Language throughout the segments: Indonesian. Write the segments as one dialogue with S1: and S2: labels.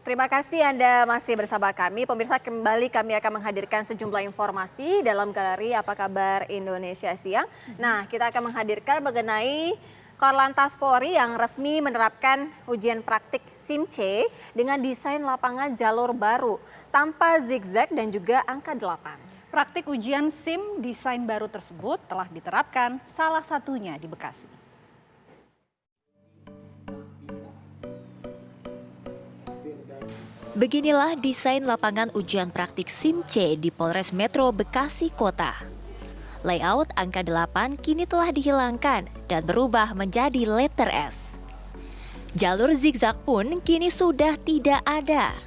S1: terima kasih Anda masih bersama kami. Pemirsa, kembali kami akan menghadirkan sejumlah informasi dalam galeri Apa Kabar Indonesia Siang. Nah, kita akan menghadirkan mengenai Korlantas Polri yang resmi menerapkan ujian praktik SIM-C dengan desain lapangan jalur baru tanpa zigzag dan juga angka 8.
S2: Praktik ujian SIM desain baru tersebut telah diterapkan salah satunya di Bekasi.
S3: Beginilah desain lapangan ujian praktik SIM-C di Polres Metro Bekasi Kota. Layout angka 8 kini telah dihilangkan dan berubah menjadi letter S. Jalur zigzag pun kini sudah tidak ada.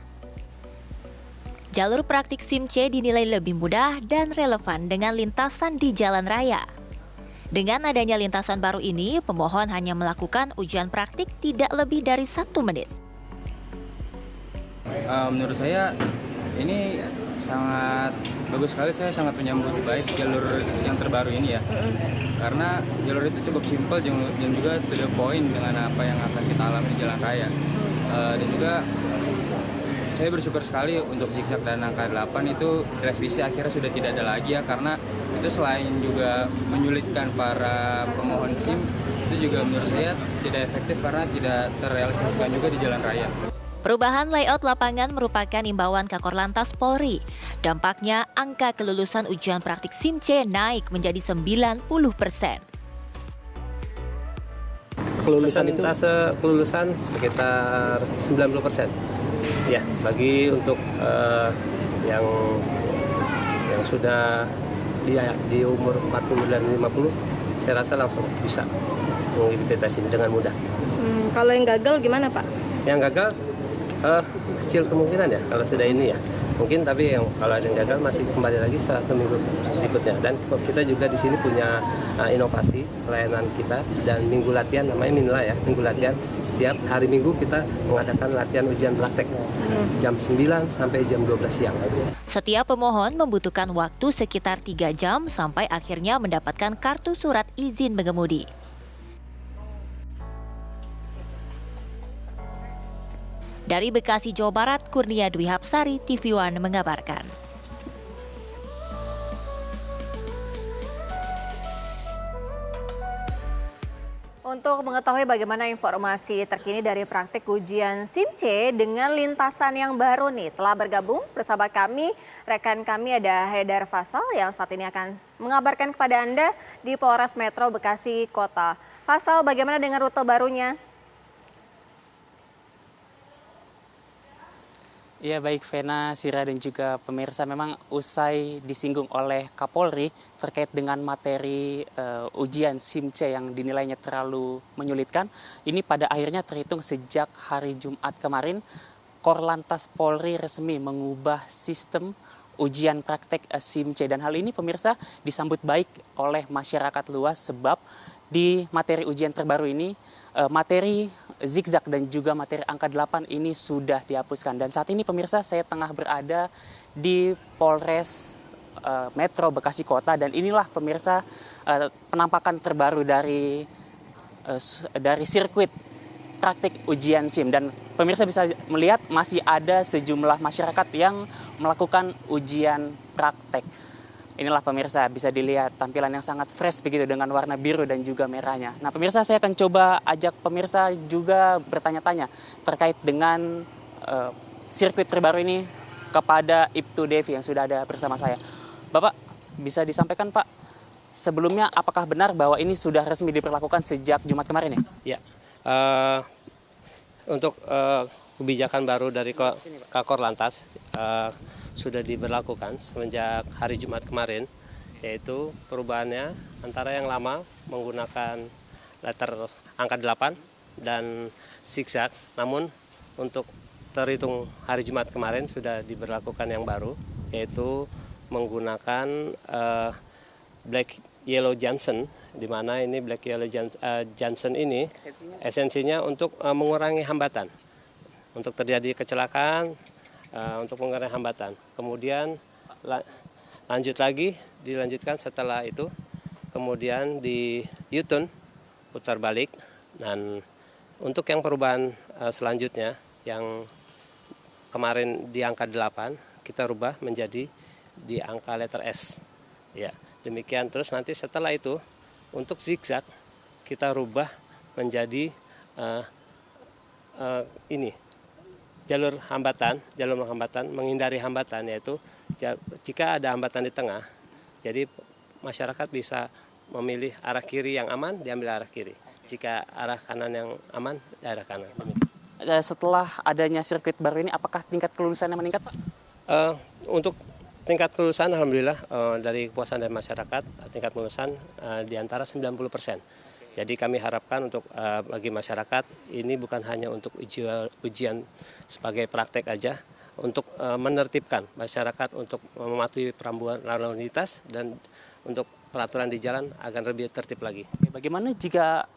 S3: Jalur praktik SIM-C dinilai lebih mudah dan relevan dengan lintasan di jalan raya. Dengan adanya lintasan baru ini, pemohon hanya melakukan ujian praktik tidak lebih dari 1 menit.
S4: Menurut saya ini sangat bagus sekali, saya sangat menyambut baik jalur yang terbaru ini ya. Karena jalur itu cukup simpel dan juga to the point dengan apa yang akan kita alami di jalan raya. Dan juga saya bersyukur sekali untuk zigzag dan angka 8 itu revisi akhirnya sudah tidak ada lagi ya, karena itu selain juga menyulitkan para pemohon SIM, itu juga menurut saya tidak efektif karena tidak terrealisasikan juga di jalan raya.
S3: Perubahan layout lapangan merupakan imbauan Kakor Lantas Polri. Dampaknya, angka kelulusan ujian praktik SIM-C naik menjadi 90%.
S5: Kelulusan sekitar 90%. Ya, bagi untuk yang sudah di umur 40 dan 50, saya rasa langsung bisa mengikuti tes ini dengan mudah.
S6: Kalau yang gagal gimana, Pak?
S5: Yang gagal kecil kemungkinan ya kalau sudah ini ya mungkin, tapi kalau ada yang gagal masih kembali lagi 1 minggu berikutnya. Dan kita juga di sini punya inovasi pelayanan kita dan minggu latihan, namanya Minla ya, minggu latihan. Setiap hari Minggu kita mengadakan latihan ujian praktek jam 9 sampai jam 12 siang.
S3: Setiap pemohon membutuhkan waktu sekitar 3 jam sampai akhirnya mendapatkan kartu surat izin mengemudi. Dari Bekasi, Jawa Barat, Kurnia Dwi Hapsari, TV One mengabarkan.
S1: Untuk mengetahui bagaimana informasi terkini dari praktik ujian SIM-C dengan lintasan yang baru nih, telah bergabung bersama kami, rekan kami ada Haidar Faisal yang saat ini akan mengabarkan kepada Anda di Polres Metro Bekasi Kota. Faisal, bagaimana dengan rute barunya?
S7: Ya, baik Vena, Sira dan juga pemirsa, memang usai disinggung oleh Kapolri terkait dengan materi ujian SIM-C yang dinilainya terlalu menyulitkan, ini pada akhirnya terhitung sejak hari Jumat kemarin, Korlantas Polri resmi mengubah sistem ujian praktek SIM-C. Dan hal ini pemirsa disambut baik oleh masyarakat luas sebab di materi ujian terbaru ini, materi zigzag dan juga materi angka 8 ini sudah dihapuskan. Dan saat ini pemirsa, saya tengah berada di Polres Metro Bekasi Kota, dan inilah pemirsa penampakan terbaru dari sirkuit praktik ujian SIM. Dan pemirsa bisa melihat masih ada sejumlah masyarakat yang melakukan ujian praktek. Inilah pemirsa, bisa dilihat tampilan yang sangat fresh begitu dengan warna biru dan juga merahnya. Nah pemirsa, saya akan coba ajak pemirsa juga bertanya-tanya terkait dengan sirkuit terbaru ini kepada Ibtu Devi yang sudah ada bersama saya. Bapak, bisa disampaikan Pak, sebelumnya apakah benar bahwa ini sudah resmi diberlakukan sejak Jumat kemarin ya?
S5: Ya, untuk kebijakan baru dari Kakor Lantas sudah diberlakukan semenjak hari Jumat kemarin, yaitu perubahannya antara yang lama menggunakan letter angka 8 dan zigzag, namun untuk terhitung hari Jumat kemarin sudah diberlakukan yang baru, yaitu menggunakan Black Yellow Johnson, di mana ini Black Yellow Johnson ini esensinya untuk mengurangi hambatan, untuk terjadi kecelakaan, untuk mengurangi hambatan. Kemudian dilanjutkan setelah itu, kemudian di U-turn, putar balik. Dan untuk yang perubahan selanjutnya yang kemarin di angka 8, kita rubah menjadi di angka letter S. Ya, demikian. Terus nanti setelah itu untuk zigzag kita rubah menjadi ini jalur hambatan, menghindari hambatan, yaitu jika ada hambatan di tengah, jadi masyarakat bisa memilih arah kiri yang aman, diambil arah kiri. Jika arah kanan yang aman, di arah kanan.
S7: Setelah adanya sirkuit baru ini, apakah tingkat kelulusannya meningkat, Pak?
S5: Untuk tingkat kelulusan, alhamdulillah dari kepuasan dari masyarakat, tingkat kelulusan di antara 90%. Jadi kami harapkan untuk bagi masyarakat ini bukan hanya untuk ujian sebagai praktek aja, untuk menertibkan masyarakat untuk mematuhi perambuan lalu lintas dan untuk peraturan di jalan agar lebih tertib lagi.
S7: Bagaimana jika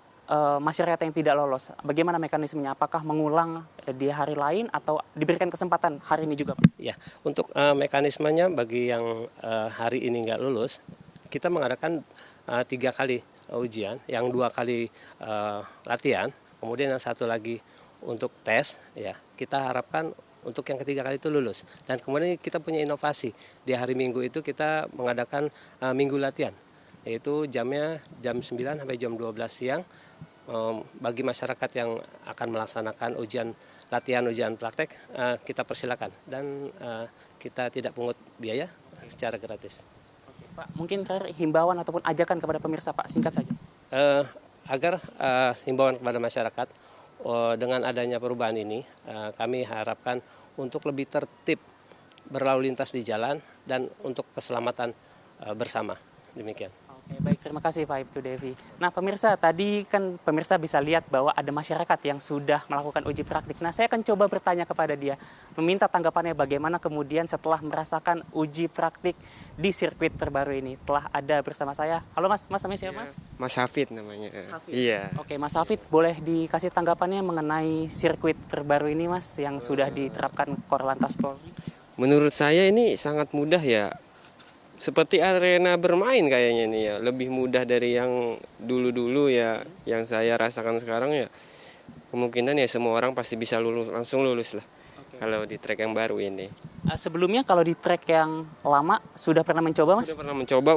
S7: masyarakat yang tidak lolos, bagaimana mekanismenya? Apakah mengulang di hari lain atau diberikan kesempatan hari ini juga, Pak?
S5: Ya, untuk mekanismenya bagi yang hari ini nggak lulus, kita mengadakan 3 kali ujian, yang 2 kali latihan, kemudian yang 1 lagi untuk tes. Ya, kita harapkan untuk yang ketiga kali itu lulus. Dan kemudian kita punya inovasi, di hari Minggu itu kita mengadakan minggu latihan, yaitu jamnya jam 9 sampai jam 12 siang. Bagi masyarakat yang akan melaksanakan ujian praktek, kita persilakan dan kita tidak pungut biaya, secara gratis.
S7: Pak, mungkin terakhir himbauan ataupun ajakan kepada pemirsa, Pak, singkat saja.
S5: Agar himbauan kepada masyarakat, dengan adanya perubahan ini, kami harapkan untuk lebih tertib berlalu lintas di jalan dan untuk keselamatan bersama. Demikian.
S7: Oke, baik, terima kasih Pak Ibtu Devi. Nah pemirsa, tadi kan pemirsa bisa lihat bahwa ada masyarakat yang sudah melakukan uji praktik. Nah saya akan coba bertanya kepada dia, meminta tanggapannya bagaimana kemudian setelah merasakan uji praktik di sirkuit terbaru ini. Telah ada bersama saya, halo Mas namanya siapa Mas?
S8: Mas Hafid namanya.
S7: Hafid.
S8: Iya.
S7: Oke Mas Hafid, boleh dikasih tanggapannya mengenai sirkuit terbaru ini Mas, yang sudah diterapkan Korlantas Polri?
S8: Menurut saya ini sangat mudah ya. Seperti arena bermain kayaknya nih ya, lebih mudah dari yang dulu-dulu ya, yang saya rasakan sekarang ya. Kemungkinan ya semua orang pasti bisa langsung lulus lah. Kalau di trek yang baru ini.
S7: Sebelumnya kalau di trek yang lama sudah pernah mencoba Mas?
S8: Sudah pernah mencoba.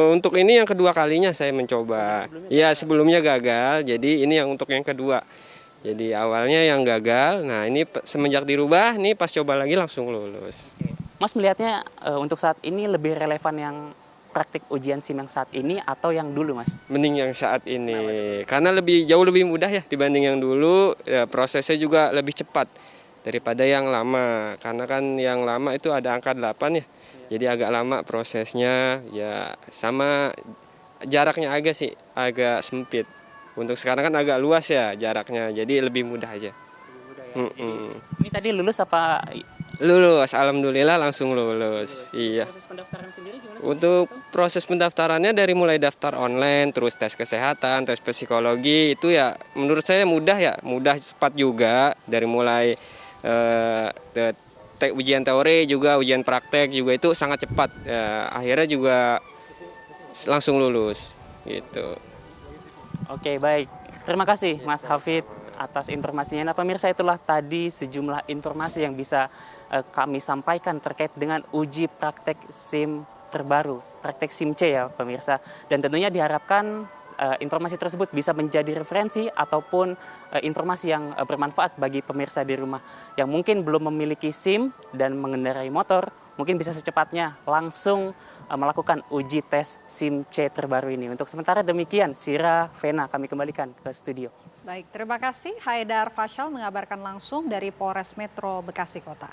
S8: Untuk ini yang kedua kalinya saya mencoba. Ya sebelumnya gagal, jadi ini yang untuk yang kedua. Jadi awalnya yang gagal, nah ini semenjak dirubah, nih pas coba lagi langsung lulus.
S7: Mas melihatnya untuk saat ini lebih relevan yang praktik ujian SIM yang saat ini atau yang dulu Mas?
S8: Mending yang saat ini, karena jauh lebih mudah ya dibanding yang dulu, ya, prosesnya juga lebih cepat daripada yang lama. Karena kan yang lama itu ada angka 8 ya, jadi agak lama prosesnya, ya sama jaraknya agak sempit. Untuk sekarang kan agak luas ya jaraknya, jadi lebih mudah aja.
S7: Ini tadi lulus apa?
S8: Lulus, alhamdulillah langsung lulus. Iya.
S7: Proses pendaftaran sendiri gimana sih?
S8: Untuk proses pendaftarannya dari mulai daftar online, terus tes kesehatan, tes psikologi, itu ya menurut saya mudah ya, mudah cepat juga. Dari mulai ujian teori juga, ujian praktek juga itu sangat cepat. Akhirnya juga langsung lulus gitu.
S7: Oke, baik. Terima kasih Mas Hafid atas informasinya. Nah pemirsa, itulah tadi sejumlah informasi yang bisa kami sampaikan terkait dengan uji praktek SIM terbaru, praktek SIM C ya pemirsa. Dan tentunya diharapkan informasi tersebut bisa menjadi referensi ataupun informasi yang bermanfaat bagi pemirsa di rumah yang mungkin belum memiliki SIM dan mengendarai motor, mungkin bisa secepatnya langsung melakukan uji tes SIM C terbaru ini. Untuk sementara demikian, Sira, Vena, kami kembalikan ke studio.
S2: Baik, terima kasih Haidar Fashal mengabarkan langsung dari Polres Metro Bekasi Kota.